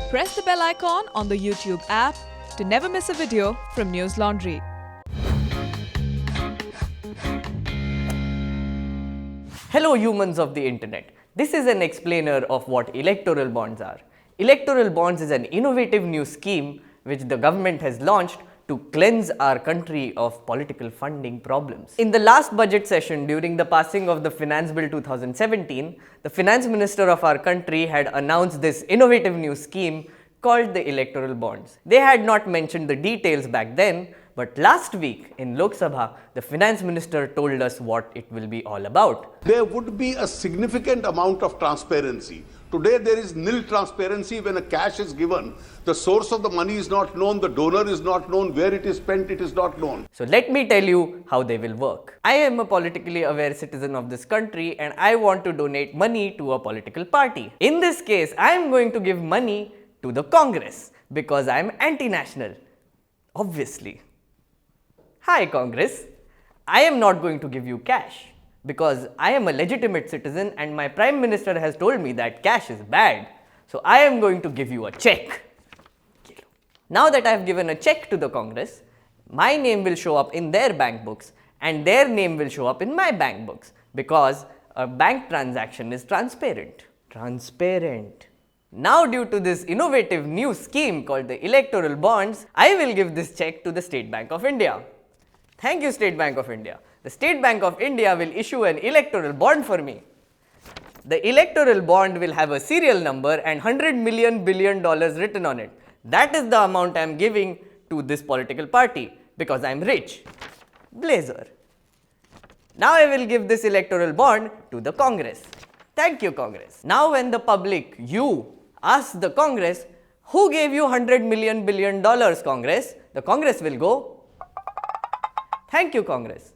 Press the bell icon on the YouTube app to never miss a video from News Laundry. Hello humans of the internet. This is an explainer of what electoral bonds are. Electoral bonds is an innovative new scheme which the government has launched to cleanse our country of political funding problems. In the last budget session during the passing of the Finance Bill 2017, the Finance Minister of our country had announced this innovative new scheme called the electoral bonds. They had not mentioned the details back then, but last week in Lok Sabha, the Finance Minister told us what it will be all about. There would be a significant amount of transparency. Today there is nil transparency when a cash is given. The source of the money is not known, the donor is not known, where it is spent it is not known. So let me tell you how they will work. I am a politically aware citizen of this country and I want to donate money to a political party. In this case, I am going to give money to the Congress because I am anti-national. Obviously. Hi Congress, I am not going to give you cash because I am a legitimate citizen and my Prime Minister has told me that cash is bad. So I am going to give you a check. Now that I have given a check to the Congress, my name will show up in their bank books and their name will show up in my bank books because a bank transaction is transparent. Now due to this innovative new scheme called the electoral bonds, I will give this check to the State Bank of India. Thank you, State Bank of India. The State Bank of India will issue an electoral bond for me. The electoral bond will have a serial number and $100 million billion written on it. That is the amount I am giving to this political party because I am rich. Blazer. Now I will give this electoral bond to the Congress. Thank you, Congress. Now when the public, you, ask the Congress, who gave you $100 million billion, Congress? The Congress will go, thank you, Congress.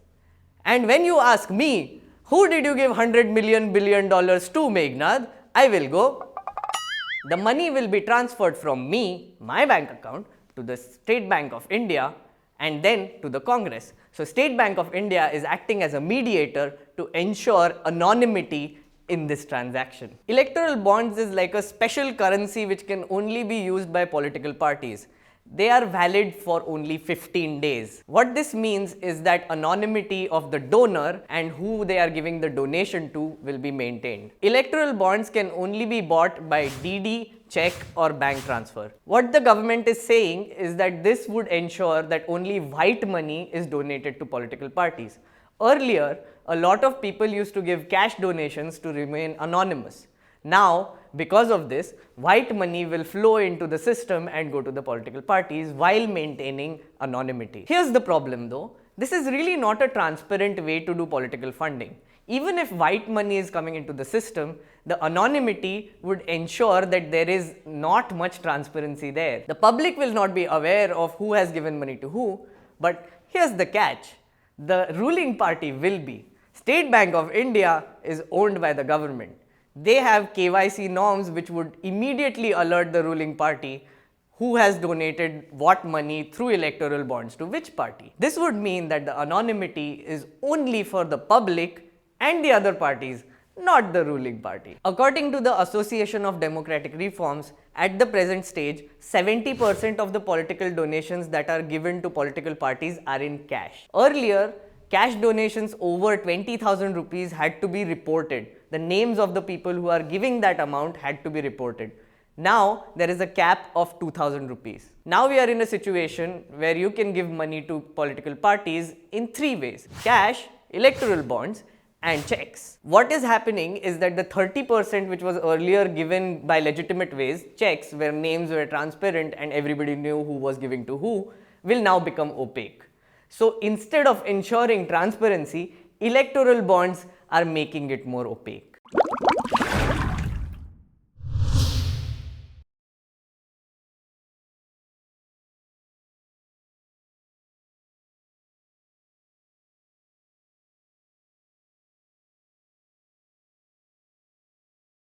And when you ask me, who did you give $100 million billion to, Meghnad? I will go, the money will be transferred from me, my bank account, to the State Bank of India and then to the Congress. So State Bank of India is acting as a mediator to ensure anonymity in this transaction. Electoral bonds is like a special currency which can only be used by political parties. They are valid for only 15 days. What this means is that anonymity of the donor and who they are giving the donation to will be maintained. Electoral bonds can only be bought by DD, check or bank transfer. What the government is saying is that this would ensure that only white money is donated to political parties. Earlier, a lot of people used to give cash donations to remain anonymous. Now, because of this, white money will flow into the system and go to the political parties while maintaining anonymity. Here's the problem though, this is really not a transparent way to do political funding. Even if white money is coming into the system, the anonymity would ensure that there is not much transparency there. The public will not be aware of who has given money to who, but here's the catch. The ruling party will be. State Bank of India is owned by the government. They have KYC norms which would immediately alert the ruling party who has donated what money through electoral bonds to which party. This would mean that the anonymity is only for the public and the other parties, not the ruling party. According to the Association of Democratic Reforms, at the present stage, 70% of the political donations that are given to political parties are in cash. Earlier, cash donations over 20,000 rupees had to be reported. The names of the people who are giving that amount had to be reported. Now, there is a cap of 2,000 rupees. Now we are in a situation where you can give money to political parties in three ways: cash, electoral bonds, and checks. What is happening is that the 30% which was earlier given by legitimate ways, checks where names were transparent and everybody knew who was giving to who, will now become opaque. So instead of ensuring transparency, electoral bonds are making it more opaque.